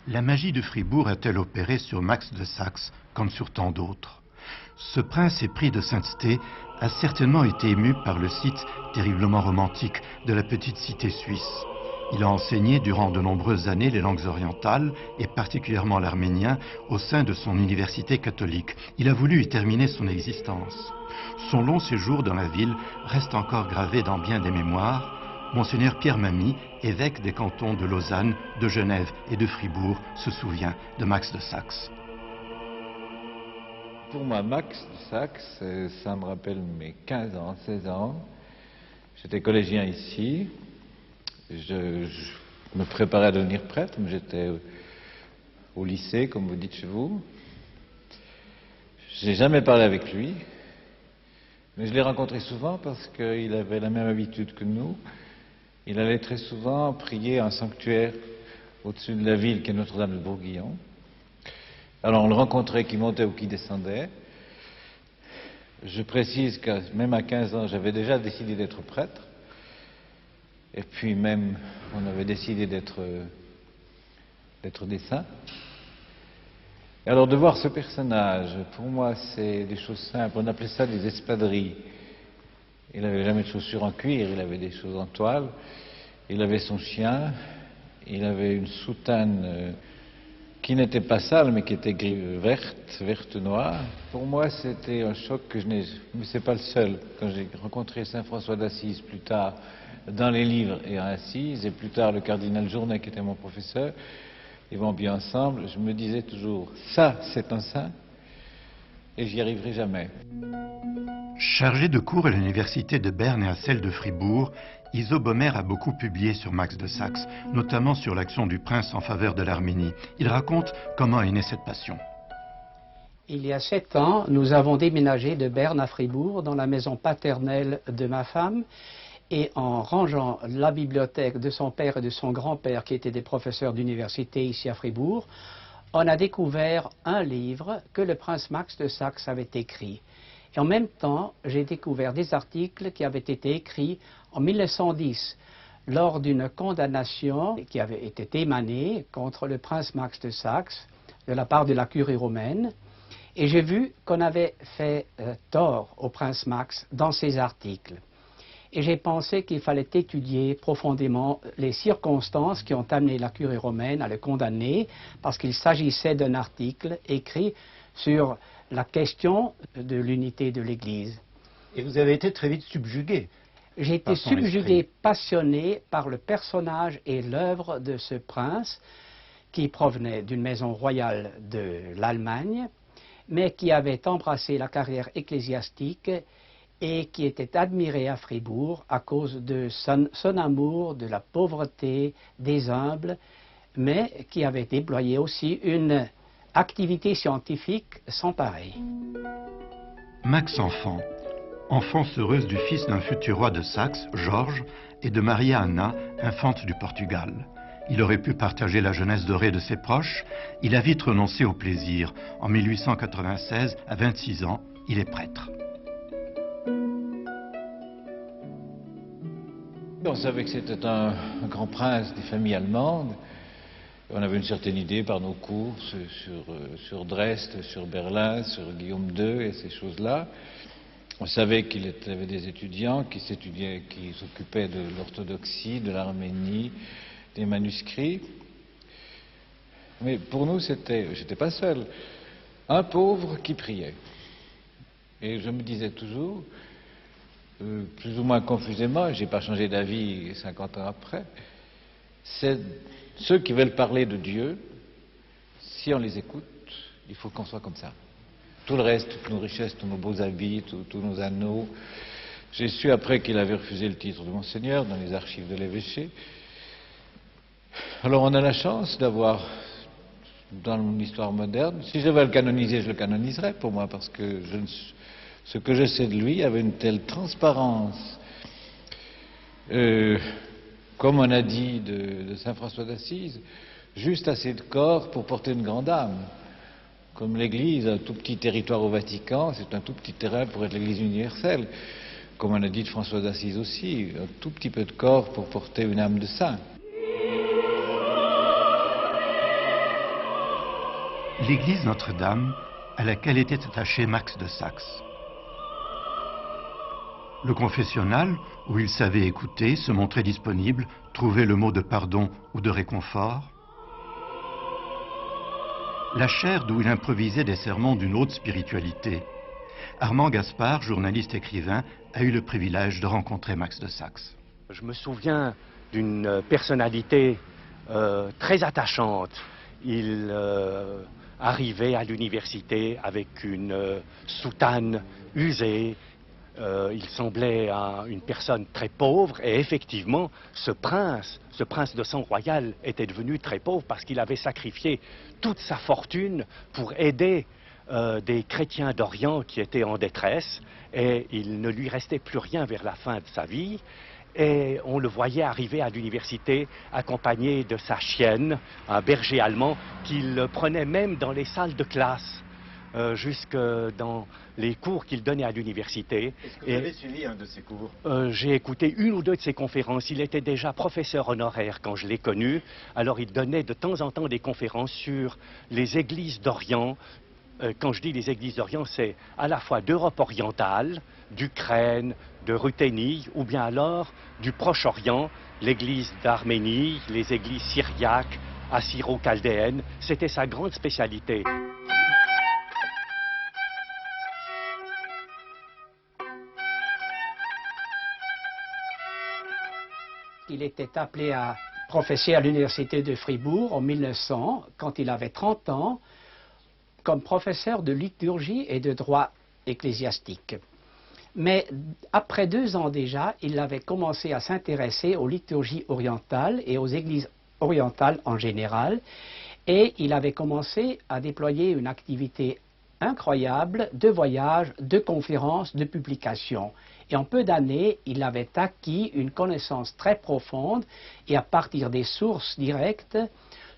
La magie de Fribourg a-t-elle opéré sur Max de Saxe comme sur tant d'autres? Ce prince épris de sainteté a certainement été ému par le site terriblement romantique de la petite cité suisse. Il a enseigné durant de nombreuses années les langues orientales, et particulièrement l'arménien, au sein de son université catholique. Il a voulu y terminer son existence. Son long séjour dans la ville reste encore gravé dans bien des mémoires. Monseigneur Pierre Mamy, évêque des cantons de Lausanne, de Genève et de Fribourg, se souvient de Max de Saxe. Pour moi, Max de Saxe, ça me rappelle mes 15 ans, 16 ans. J'étais collégien ici. Je me préparais à devenir prêtre, mais j'étais au lycée, comme vous dites chez vous. J'ai jamais parlé avec lui, mais je l'ai rencontré souvent parce qu'il avait la même habitude que nous. Il allait très souvent prier à un sanctuaire au-dessus de la ville qui est Notre-Dame de Bourguillon. Alors on le rencontrait qui montait ou qui descendait. Je précise que même à 15 ans, j'avais déjà décidé d'être prêtre. Et puis même, on avait décidé d'être des saints. Et alors de voir ce personnage, pour moi, c'est des choses simples. On appelait ça des espadrilles. Il n'avait jamais de chaussures en cuir, il avait des choses en toile. Il avait son chien, il avait une soutane qui n'était pas sale, mais qui était verte-noire. Pour moi, c'était un choc que je n'ai... Mais c'est pas le seul. Quand j'ai rencontré Saint François d'Assise plus tard, dans les livres et à Assise, et plus tard le cardinal Journet, qui était mon professeur, ils vont bien ensemble, je me disais toujours, ça, c'est un saint, et j'y arriverai jamais. Chargé de cours à l'université de Berne et à celle de Fribourg, Iso Bomer a beaucoup publié sur Max de Saxe, notamment sur l'action du prince en faveur de l'Arménie. Il raconte comment est née cette passion. Il y a 7 ans, nous avons déménagé de Berne à Fribourg dans la maison paternelle de ma femme. Et en rangeant la bibliothèque de son père et de son grand-père, qui étaient des professeurs d'université ici à Fribourg, on a découvert un livre que le prince Max de Saxe avait écrit. Et en même temps, j'ai découvert des articles qui avaient été écrits en 1910, lors d'une condamnation qui avait été émanée contre le prince Max de Saxe, de la part de la curie romaine. Et j'ai vu qu'on avait fait tort au prince Max dans ces articles. Et j'ai pensé qu'il fallait étudier profondément les circonstances qui ont amené la curie romaine à le condamner, parce qu'il s'agissait d'un article écrit sur la question de l'unité de l'Église. Et vous avez été très vite subjugué. J'ai été subjugué, passionné par le personnage et l'œuvre de ce prince qui provenait d'une maison royale de l'Allemagne, mais qui avait embrassé la carrière ecclésiastique et qui était admiré à Fribourg à cause de son amour de la pauvreté, des humbles, mais qui avait déployé aussi une activité scientifique sans pareil. Max enfance heureuse du fils d'un futur roi de Saxe, Georges, et de Maria Anna, infante du Portugal. Il aurait pu partager la jeunesse dorée de ses proches. Il a vite renoncé au plaisir. En 1896, à 26 ans, il est prêtre. On savait que c'était un grand prince des familles allemandes. On avait une certaine idée par nos cours sur Dresde, sur Berlin, sur Guillaume II et ces choses-là. On savait qu'il avait des étudiants qui s'occupaient de l'orthodoxie, de l'Arménie, des manuscrits. Mais pour nous, j'étais pas seul. Un pauvre qui priait. Et je me disais toujours, plus ou moins confusément, j'ai pas changé d'avis 50 ans après, c'est ceux qui veulent parler de Dieu, si on les écoute, il faut qu'on soit comme ça. Tout le reste, toutes nos richesses, tous nos beaux habits, tous nos anneaux. J'ai su après qu'il avait refusé le titre de Monseigneur dans les archives de l'évêché. Alors on a la chance d'avoir, dans l'histoire moderne, si je devais le canoniser, je le canoniserais pour moi, parce que ce que je sais de lui avait une telle transparence. Comme on a dit de Saint François d'Assise, juste assez de corps pour porter une grande âme. Comme l'Église, un tout petit territoire au Vatican, c'est un tout petit terrain pour être l'Église universelle. Comme on a dit de François d'Assise aussi, un tout petit peu de corps pour porter une âme de saint. l'église Notre-Dame à laquelle était attaché Max de Saxe. Le confessionnal, où il savait écouter, se montrer disponible, trouver le mot de pardon ou de réconfort. La chaire d'où il improvisait des sermons d'une haute spiritualité. Armand Gaspard, journaliste écrivain, a eu le privilège de rencontrer Max de Saxe. Je me souviens d'une personnalité très attachante. Il arrivait à l'université avec une soutane usée. Il semblait une personne très pauvre et effectivement, ce prince de sang royal était devenu très pauvre parce qu'il avait sacrifié toute sa fortune pour aider des chrétiens d'Orient qui étaient en détresse et il ne lui restait plus rien vers la fin de sa vie. Et on le voyait arriver à l'université accompagné de sa chienne, un berger allemand, qu'il prenait même dans les salles de classe, jusque dans les cours qu'il donnait à l'université. Est-ce que vous avez suivi un de ces cours? J'ai écouté une ou deux de ses conférences. Il était déjà professeur honoraire quand je l'ai connu. Alors il donnait de temps en temps des conférences sur les églises d'Orient. Quand je dis les églises d'Orient, c'est à la fois d'Europe orientale, d'Ukraine, de Ruthénie, ou bien alors du Proche-Orient, l'église d'Arménie, les églises syriaques, assyro-chaldéennes. C'était sa grande spécialité. Il était appelé à professer à l'université de Fribourg en 1900, quand il avait 30 ans, comme professeur de liturgie et de droit ecclésiastique. Mais après 2 ans déjà, il avait commencé à s'intéresser aux liturgies orientales et aux églises orientales en général, et il avait commencé à déployer une activité incroyable de voyages, de conférences, de publications. Et en peu d'années, il avait acquis une connaissance très profonde et à partir des sources directes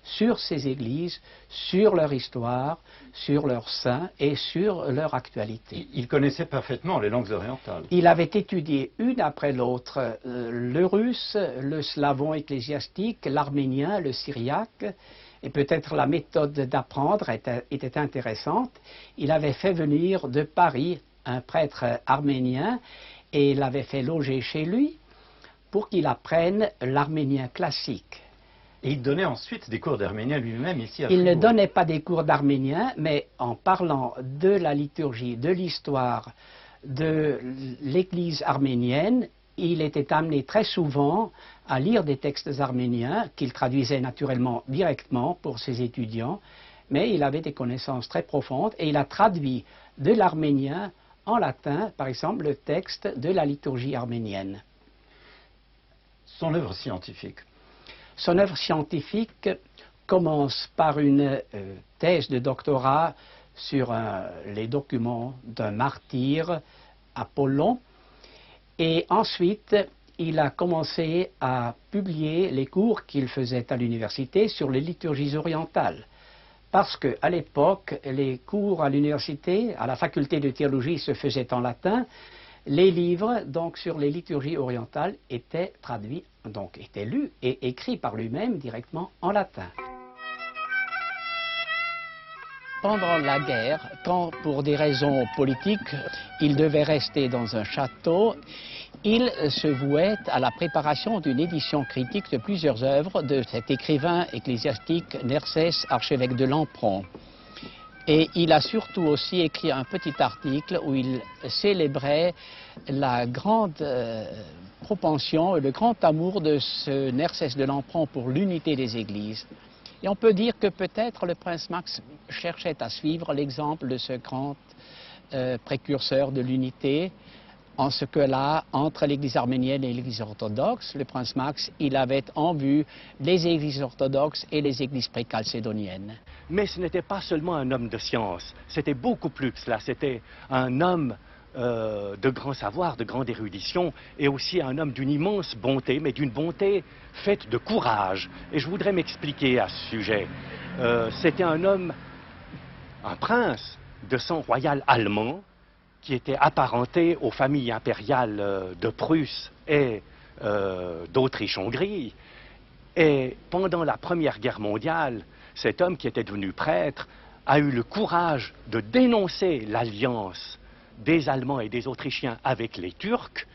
sur ces églises, sur leur histoire, sur leurs saints et sur leur actualité. Il connaissait parfaitement les langues orientales. Il avait étudié une après l'autre le russe, le slavon ecclésiastique, l'arménien, le syriaque, et peut-être la méthode d'apprendre était intéressante. Il avait fait venir de Paris un prêtre arménien et l'avait fait loger chez lui pour qu'il apprenne l'arménien classique. Et il donnait ensuite des cours d'arménien lui-même ici à Il ne Fribourg. donnait pas des cours d'arménien, mais en parlant de la liturgie, de l'histoire, de l'Église arménienne, il était amené très souvent à lire des textes arméniens qu'il traduisait naturellement directement pour ses étudiants, mais il avait des connaissances très profondes et il a traduit de l'arménien en latin, par exemple, le texte de la liturgie arménienne. Son œuvre scientifique. Son œuvre scientifique commence par une thèse de doctorat sur les documents d'un martyr, Apollon, et ensuite il a commencé à publier les cours qu'il faisait à l'université sur les liturgies orientales. Parce qu'à l'époque, les cours à l'université, à la faculté de théologie, se faisaient en latin. Les livres, donc, sur les liturgies orientales étaient traduits, donc étaient lus et écrits par lui-même directement en latin. Pendant la guerre, quand pour des raisons politiques, il devait rester dans un château, il se vouait à la préparation d'une édition critique de plusieurs œuvres de cet écrivain ecclésiastique Nersès, archevêque de Lampron. Et il a surtout aussi écrit un petit article où il célébrait la grande propension et le grand amour de ce Nersès de Lampron pour l'unité des églises. Et on peut dire que peut-être le prince Max cherchait à suivre l'exemple de ce grand précurseur de l'unité, en ce que là, entre l'Église arménienne et l'Église orthodoxe, le prince Max, il avait en vue les Églises orthodoxes et les Églises préchalcédoniennes. Mais ce n'était pas seulement un homme de science, c'était beaucoup plus que cela. C'était un homme de grand savoir, de grande érudition, et aussi un homme d'une immense bonté, mais d'une bonté faite de courage. Et je voudrais m'expliquer à ce sujet. C'était un homme, un prince de sang royal allemand, qui était apparenté aux familles impériales de Prusse et d'Autriche-Hongrie. Et pendant la Première Guerre mondiale, cet homme qui était devenu prêtre a eu le courage de dénoncer l'alliance des Allemands et des Autrichiens avec les Turcs,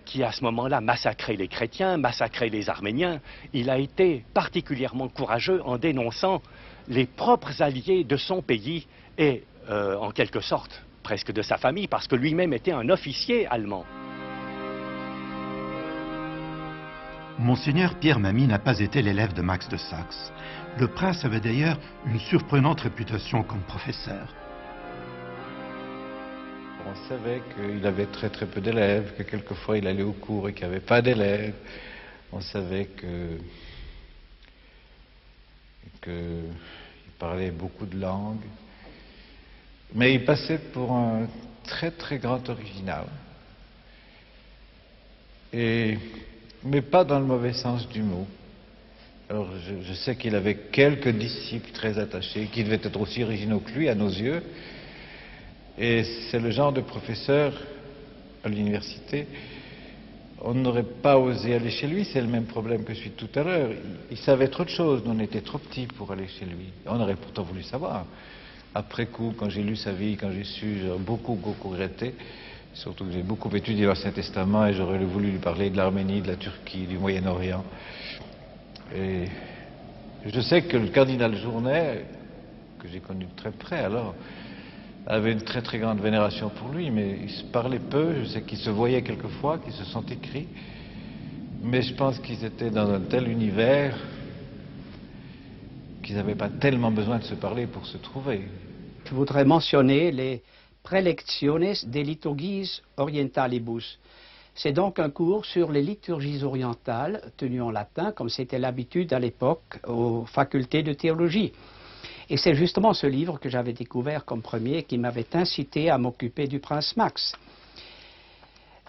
qui à ce moment-là massacraient les chrétiens, massacraient les Arméniens. Il a été particulièrement courageux en dénonçant les propres alliés de son pays et, en quelque sorte, presque de sa famille, parce que lui-même était un officier allemand. Monseigneur Pierre Mamy n'a pas été l'élève de Max de Saxe. Le prince avait d'ailleurs une surprenante réputation comme professeur. On savait qu'il avait très très peu d'élèves, que quelquefois il allait au cours et qu'il n'y avait pas d'élèves. On savait qu'il parlait beaucoup de langues. Mais il passait pour un très très grand original. Mais pas dans le mauvais sens du mot. Alors je sais qu'il avait quelques disciples très attachés, qui devaient être aussi originaux que lui à nos yeux. Et c'est le genre de professeur à l'université, on n'aurait pas osé aller chez lui, c'est le même problème que celui de tout à l'heure. Il savait trop de choses, nous on était trop petits pour aller chez lui. On aurait pourtant voulu savoir. Après coup, quand j'ai lu sa vie, quand j'ai su, j'ai beaucoup regretté. Surtout que j'ai beaucoup étudié l'Ancien Testament et j'aurais voulu lui parler de l'Arménie, de la Turquie, du Moyen-Orient. Et je sais que le cardinal Journet, que j'ai connu de très près alors, avait une très très grande vénération pour lui, mais il se parlait peu. Je sais qu'ils se voyaient quelquefois, qu'ils se sont écrits, mais je pense qu'ils étaient dans un tel univers qu'ils n'avaient pas tellement besoin de se parler pour se trouver. Je voudrais mentionner les Prelectiones de Liturgiis Orientalibus. C'est donc un cours sur les liturgies orientales, tenues en latin, comme c'était l'habitude à l'époque aux facultés de théologie. Et c'est justement ce livre que j'avais découvert comme premier qui m'avait incité à m'occuper du prince Max.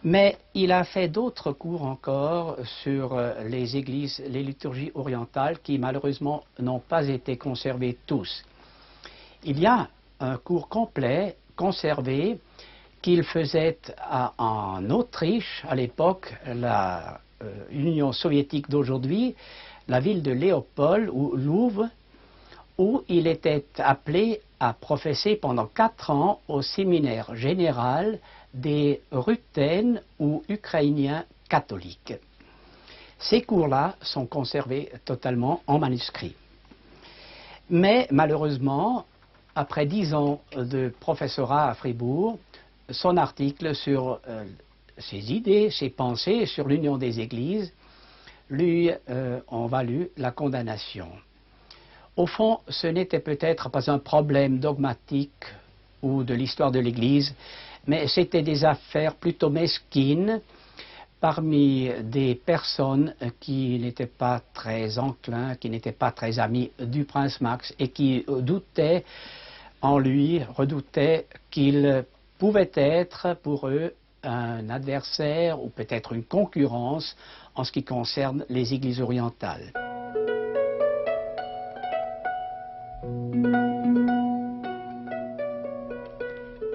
Mais il a fait d'autres cours encore sur les églises, les liturgies orientales qui malheureusement n'ont pas été conservés tous. Il y a un cours complet conservé qu'il faisait en Autriche à l'époque, la Union soviétique d'aujourd'hui, la ville de Léopold ou Louvre, où il était appelé à professer pendant 4 ans au séminaire général des Ruthènes ou Ukrainiens catholiques. Ces cours-là sont conservés totalement en manuscrit. Mais malheureusement, après 10 ans de professorat à Fribourg, son article sur ses idées, ses pensées sur l'union des églises lui ont valu la condamnation. Au fond, ce n'était peut-être pas un problème dogmatique ou de l'histoire de l'Église, mais c'était des affaires plutôt mesquines parmi des personnes qui n'étaient pas très enclins, qui n'étaient pas très amis du prince Max et qui doutaient en lui, redoutaient qu'il pouvait être pour eux un adversaire ou peut-être une concurrence en ce qui concerne les églises orientales.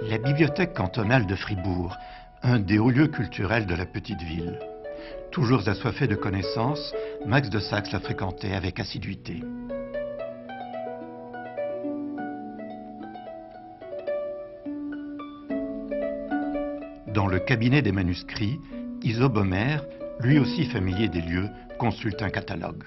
La bibliothèque cantonale de Fribourg, un des hauts lieux culturels de la petite ville. Toujours assoiffé de connaissances, Max de Saxe la fréquentait avec assiduité. Dans le cabinet des manuscrits, Iso Bomer, lui aussi familier des lieux, consulte un catalogue.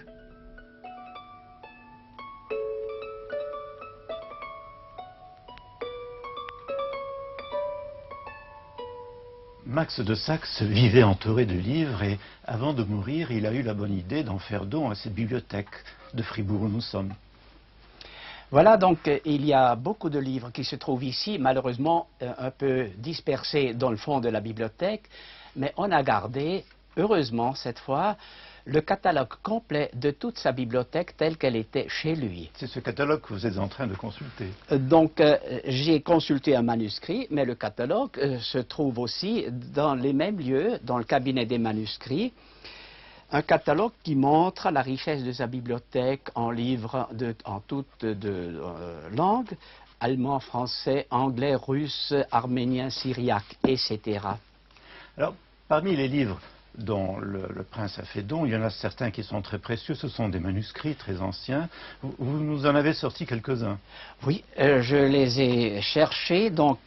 Max de Saxe vivait entouré de livres et, avant de mourir, il a eu la bonne idée d'en faire don à cette bibliothèque de Fribourg où nous sommes. Voilà, donc il y a beaucoup de livres qui se trouvent ici, malheureusement un peu dispersés dans le fond de la bibliothèque, mais on a gardé, heureusement cette fois, le catalogue complet de toute sa bibliothèque telle qu'elle était chez lui. C'est ce catalogue que vous êtes en train de consulter. Donc j'ai consulté un manuscrit, mais le catalogue se trouve aussi dans les mêmes lieux, dans le cabinet des manuscrits. Un catalogue qui montre la richesse de sa bibliothèque en livres en toutes langues, allemand, français, anglais, russe, arménien, syriaque, etc. Alors, parmi les livres dont le prince a fait don. Il y en a certains qui sont très précieux, ce sont des manuscrits très anciens. Vous nous en avez sorti quelques-uns. Oui, je les ai cherchés. Donc,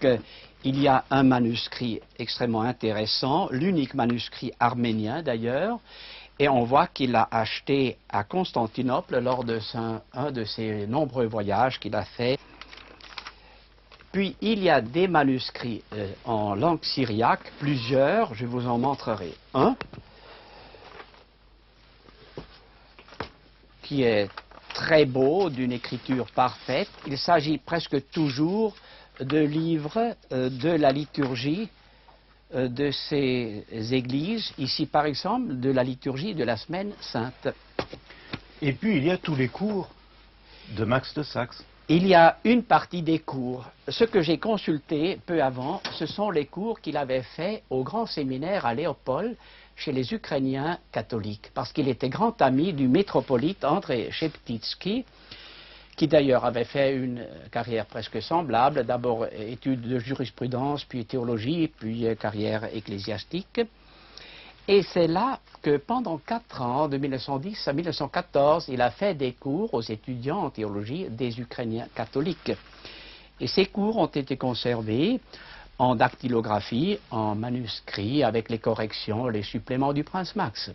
il y a un manuscrit extrêmement intéressant, l'unique manuscrit arménien d'ailleurs, et on voit qu'il l'a acheté à Constantinople lors de un de ses nombreux voyages qu'il a fait. Puis, il y a des manuscrits en langue syriaque, plusieurs, je vous en montrerai un, qui est très beau, d'une écriture parfaite. Il s'agit presque toujours de livres de la liturgie de ces églises, ici par exemple de la liturgie de la Semaine Sainte. Et puis, il y a tous les cours de Max de Saxe. Il y a une partie des cours. Ce que j'ai consulté peu avant, ce sont les cours qu'il avait faits au grand séminaire à Léopold, chez les Ukrainiens catholiques, parce qu'il était grand ami du métropolite André Sheptytsky, qui d'ailleurs avait fait une carrière presque semblable, d'abord études de jurisprudence, puis théologie, puis carrière ecclésiastique. Et c'est là que pendant 4 ans, de 1910 à 1914, il a fait des cours aux étudiants en théologie des Ukrainiens catholiques. Et ces cours ont été conservés en dactylographie, en manuscrit, avec les corrections, les suppléments du prince Max.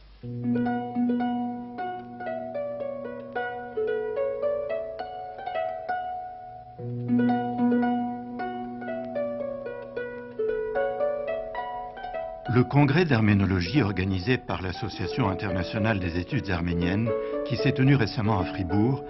Le congrès d'arménologie organisé par l'Association internationale des études arméniennes, qui s'est tenu récemment à Fribourg,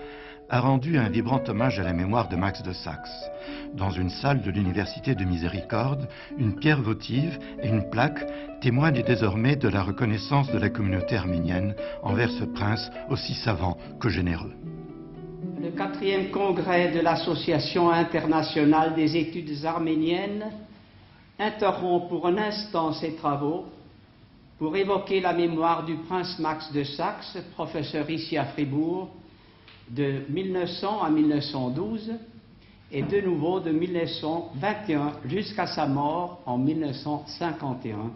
a rendu un vibrant hommage à la mémoire de Max de Saxe. Dans une salle de l'Université de Miséricorde, une pierre votive et une plaque témoignent désormais de la reconnaissance de la communauté arménienne envers ce prince aussi savant que généreux. Le 4e congrès de l'Association internationale des études arméniennes interrompt pour un instant ses travaux pour évoquer la mémoire du prince Max de Saxe, professeur ici à Fribourg, de 1900 à 1912 et de nouveau de 1921 jusqu'à sa mort en 1951.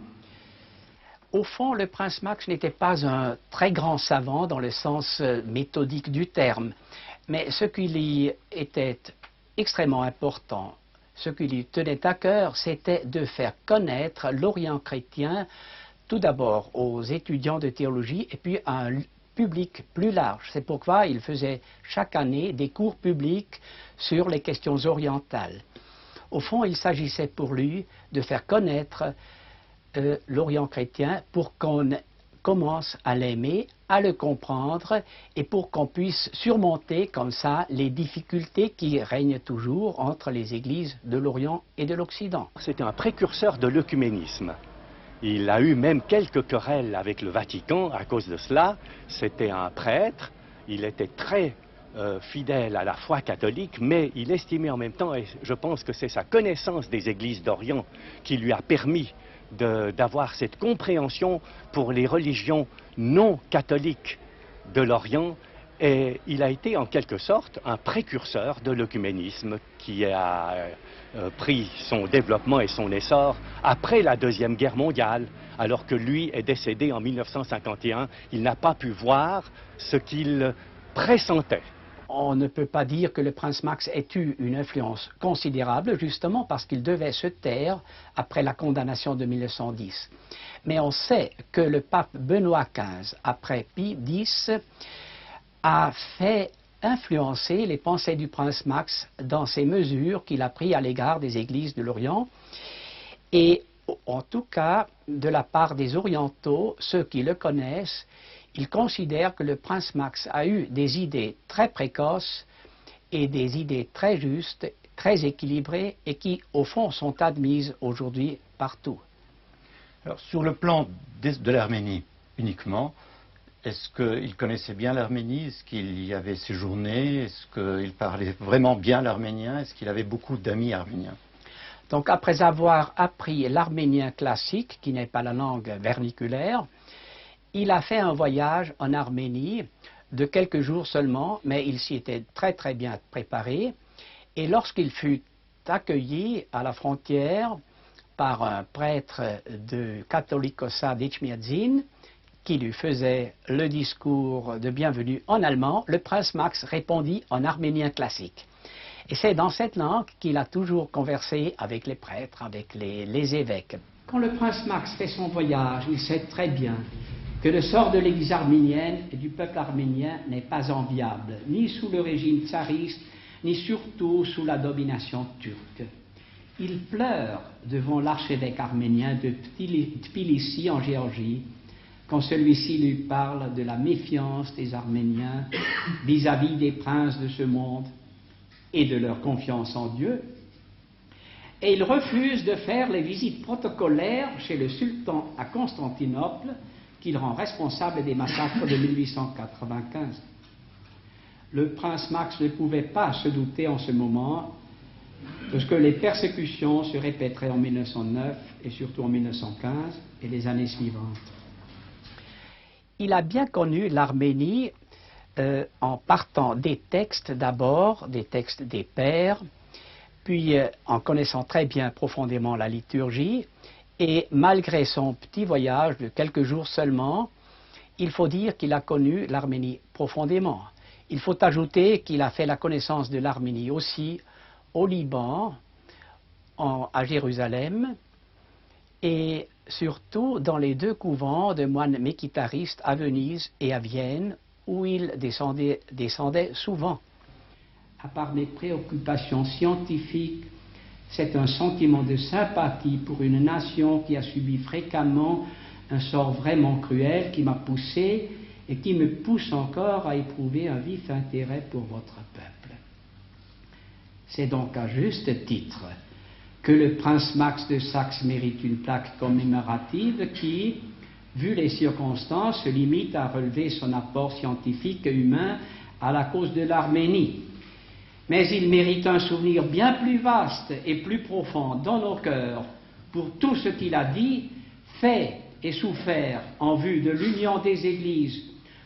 Au fond, le prince Max n'était pas un très grand savant dans le sens méthodique du terme, mais ce qui lui était extrêmement important, ce qui lui tenait à cœur, c'était de faire connaître l'Orient chrétien, tout d'abord aux étudiants de théologie et puis à un public plus large. C'est pourquoi il faisait chaque année des cours publics sur les questions orientales. Au fond, il s'agissait pour lui de faire connaître l'Orient chrétien pour qu'on commence à l'aimer, à le comprendre et pour qu'on puisse surmonter comme ça les difficultés qui règnent toujours entre les églises de l'Orient et de l'Occident. C'était un précurseur de l'œcuménisme. Il a eu même quelques querelles avec le Vatican à cause de cela. C'était un prêtre, il était très fidèle à la foi catholique, mais il estimait en même temps, et je pense que c'est sa connaissance des églises d'Orient qui lui a permis d'avoir cette compréhension pour les religions non catholiques de l'Orient, et il a été en quelque sorte un précurseur de l'œcuménisme qui a pris son développement et son essor après la Deuxième Guerre mondiale, alors que lui est décédé en 1951. Il n'a pas pu voir ce qu'il pressentait. On ne peut pas dire que le prince Max ait eu une influence considérable, justement parce qu'il devait se taire après la condamnation de 1910. Mais on sait que le pape Benoît XV, après Pie X, a fait influencer les pensées du prince Max dans ces mesures qu'il a prises à l'égard des églises de l'Orient. Et en tout cas, de la part des orientaux, ceux qui le connaissent, ils considèrent que le prince Max a eu des idées très précoces et des idées très justes, très équilibrées et qui, au fond, sont admises aujourd'hui partout. Alors, sur le plan de l'Arménie uniquement, est-ce qu'il connaissait bien l'Arménie? Est-ce qu'il y avait séjourné? Est-ce qu'il parlait vraiment bien l'arménien? Est-ce qu'il avait beaucoup d'amis arméniens? Donc, après avoir appris l'arménien classique, qui n'est pas la langue verniculaire, il a fait un voyage en Arménie de quelques jours seulement, mais il s'y était très très bien préparé. Et lorsqu'il fut accueilli à la frontière par un prêtre de Katholikosa d'Ichmiadzin qui lui faisait le discours de bienvenue en allemand. Le prince Max répondit en arménien classique. Et c'est dans cette langue qu'il a toujours conversé avec les prêtres, avec les évêques. Quand le prince Max fait son voyage, il sait très bien que le sort de l'Église arménienne et du peuple arménien n'est pas enviable, ni sous le régime tsariste, ni surtout sous la domination turque. Il pleure devant l'archevêque arménien de Tbilissi en Géorgie, quand celui-ci lui parle de la méfiance des Arméniens vis-à-vis des princes de ce monde et de leur confiance en Dieu. Et il refuse de faire les visites protocolaires chez le sultan à Constantinople, qu'il rend responsable des massacres de 1895. Le prince Max ne pouvait pas se douter en ce moment de ce que les persécutions se répéteraient en 1909 et surtout en 1915 et les années suivantes. Il a bien connu l'Arménie en partant des textes d'abord, des textes des pères, puis en connaissant très bien profondément la liturgie, et malgré son petit voyage de quelques jours seulement, il faut dire qu'il a connu l'Arménie profondément. Il faut ajouter qu'il a fait la connaissance de l'Arménie aussi au Liban, à Jérusalem, et surtout dans les deux couvents de moines mékitaristes à Venise et à Vienne, où il descendait souvent. À part mes préoccupations scientifiques, c'est un sentiment de sympathie pour une nation qui a subi fréquemment un sort vraiment cruel qui m'a poussé et qui me pousse encore à éprouver un vif intérêt pour votre peuple. C'est donc à juste titre que le prince Max de Saxe mérite une plaque commémorative qui, vu les circonstances, se limite à relever son apport scientifique et humain à la cause de l'Arménie. Mais il mérite un souvenir bien plus vaste et plus profond dans nos cœurs pour tout ce qu'il a dit, fait et souffert en vue de l'union des Églises,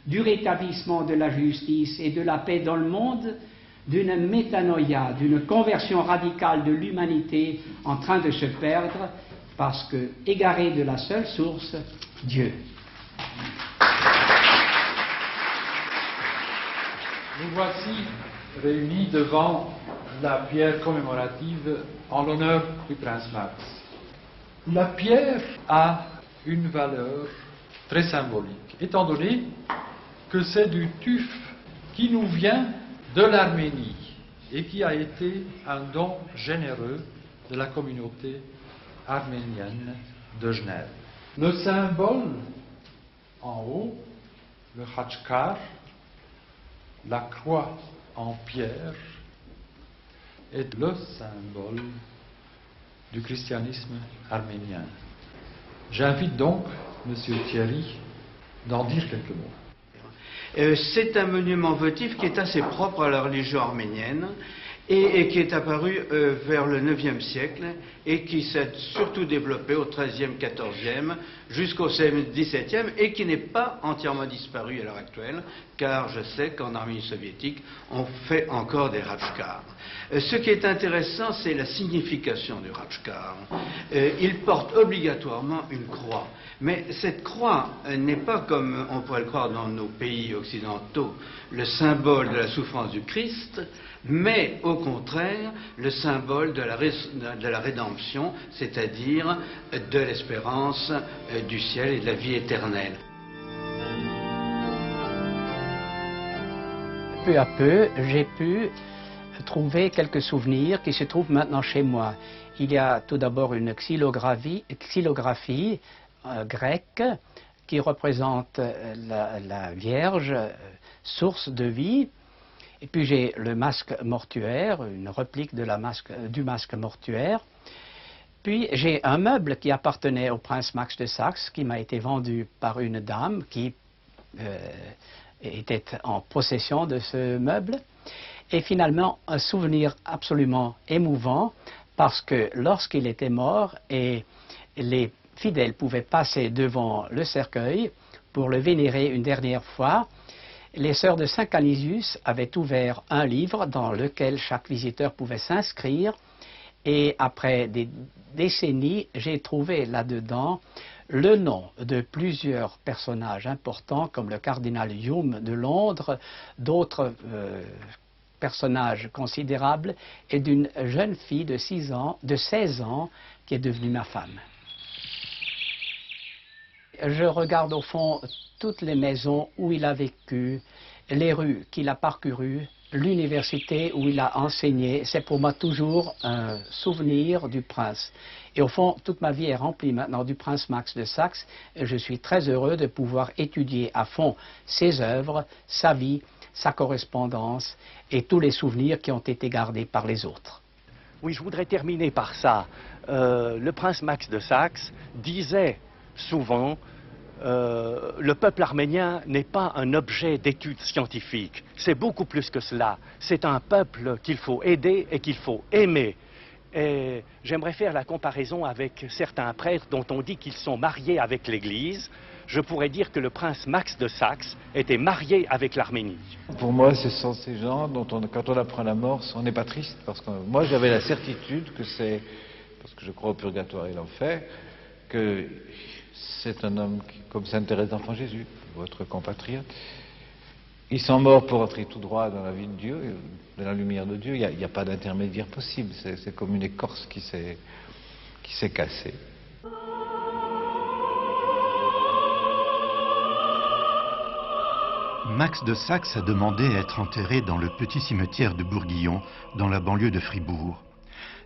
du rétablissement de la justice et de la paix dans le monde, d'une métanoïa, d'une conversion radicale de l'humanité en train de se perdre parce que, égaré de la seule source, Dieu. Nous voici réunis devant la pierre commémorative en l'honneur du prince Max. La pierre a une valeur très symbolique, étant donné que c'est du tuf qui nous vient de l'Arménie et qui a été un don généreux de la communauté arménienne de Genève. Le symbole en haut, le khachkar, la croix en pierre, est le symbole du christianisme arménien. J'invite donc M. Thierry d'en dire quelques mots. C'est un monument votif qui est assez propre à la religion arménienne et qui est apparu vers le IXe siècle et qui s'est surtout développé au XIIIe, XIVe jusqu'au XVIIe et qui n'est pas entièrement disparu à l'heure actuelle, car je sais qu'en Arménie soviétique on fait encore des ratchkars. Ce qui est intéressant, c'est la signification du ratchkar. Il porte obligatoirement une croix, mais cette croix n'est pas, comme on pourrait le croire dans nos pays occidentaux, le symbole de la souffrance du Christ, mais au contraire le symbole de la rédemption, c'est-à-dire de l'espérance du ciel et de la vie éternelle. Peu à peu, j'ai pu trouver quelques souvenirs qui se trouvent maintenant chez moi. Il y a tout d'abord une xylographie grecque qui représente la Vierge, source de vie. Et puis j'ai le masque mortuaire, une réplique du masque mortuaire. Puis j'ai un meuble qui appartenait au prince Max de Saxe, qui m'a été vendu par une dame qui était en possession de ce meuble. Et finalement, un souvenir absolument émouvant, parce que lorsqu'il était mort et les fidèles pouvaient passer devant le cercueil pour le vénérer une dernière fois, les sœurs de Saint Canisius avaient ouvert un livre dans lequel chaque visiteur pouvait s'inscrire Et après des décennies, j'ai trouvé là-dedans le nom de plusieurs personnages importants comme le cardinal Hume de Londres, d'autres personnages considérables et d'une jeune fille de 16 ans qui est devenue ma femme. Je regarde au fond toutes les maisons où il a vécu, les rues qu'il a parcourues, l'université où il a enseigné. C'est pour moi toujours un souvenir du prince. Et au fond, toute ma vie est remplie maintenant du prince Max de Saxe. Et je suis très heureux de pouvoir étudier à fond ses œuvres, sa vie, sa correspondance et tous les souvenirs qui ont été gardés par les autres. Oui, je voudrais terminer par ça. Le prince Max de Saxe disait souvent le peuple arménien n'est pas un objet d'étude scientifique, c'est beaucoup plus que cela. C'est un peuple qu'il faut aider et qu'il faut aimer. Et j'aimerais faire la comparaison avec certains prêtres dont on dit qu'ils sont mariés avec l'Église. Je pourrais dire que le prince Max de Saxe était marié avec l'Arménie. Pour moi, ce sont ces gens dont quand on apprend la mort, on n'est pas triste. Parce que moi, j'avais la certitude que c'est, parce que je crois au purgatoire et l'enfer, que c'est un homme comme Sainte Thérèse d'Enfant Jésus, votre compatriote. Ils sont morts pour entrer tout droit dans la vie de Dieu, dans la lumière de Dieu. Il n'y a pas d'intermédiaire possible. C'est comme une écorce qui s'est cassée. Max de Saxe a demandé à être enterré dans le petit cimetière de Bourguillon, dans la banlieue de Fribourg.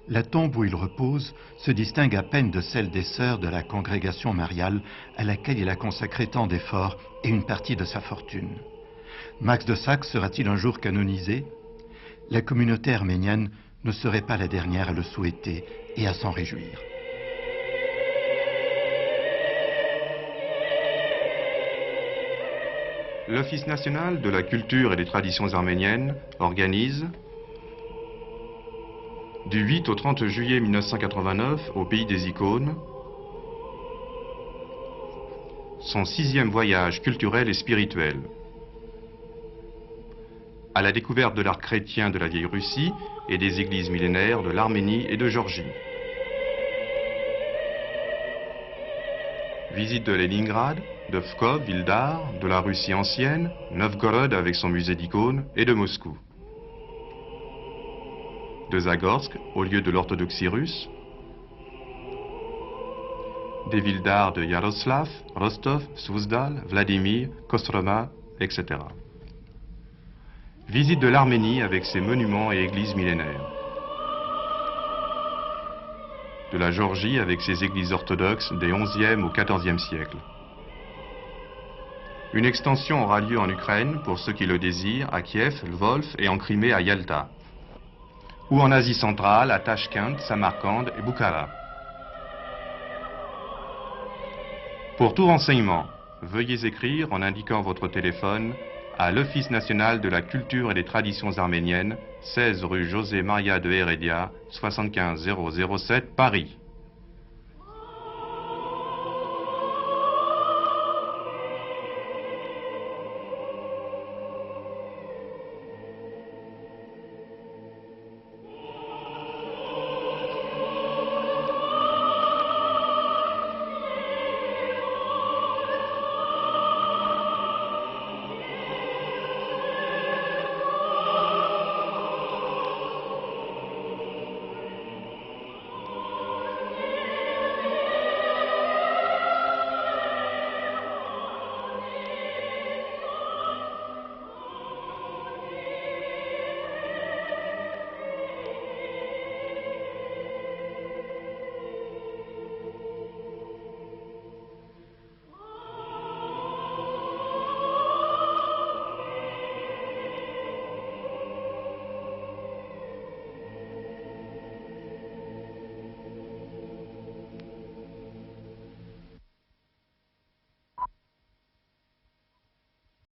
La tombe où il repose se distingue à peine de celle des sœurs de la congrégation mariale à laquelle il a consacré tant d'efforts et une partie de sa fortune. Max de Saxe sera-t-il un jour canonisé? La communauté arménienne ne serait pas la dernière à le souhaiter et à s'en réjouir. L'Office national de la culture et des traditions arméniennes organise du 8 au 30 juillet 1989 au Pays des Icônes son 6e voyage culturel et spirituel à la découverte de l'art chrétien de la vieille Russie et des églises millénaires de l'Arménie et de Géorgie. Visite de Leningrad, de Pskov, ville d'art, de la Russie ancienne, Novgorod avec son musée d'icônes et de Moscou. De Zagorsk, au lieu de l'orthodoxie russe. Des villes d'art de Yaroslav, Rostov, Souzdal, Vladimir, Kostroma, etc. Visite de l'Arménie avec ses monuments et églises millénaires. De la Géorgie avec ses églises orthodoxes des 11e au 14e siècle. Une extension aura lieu en Ukraine, pour ceux qui le désirent, à Kiev, Lvov et en Crimée à Yalta. Ou en Asie centrale, à Tachkent, Samarcande et Bukhara. Pour tout renseignement, veuillez écrire en indiquant votre téléphone à l'Office national de la culture et des traditions arméniennes, 16 rue José Maria de Heredia, 75 007, Paris.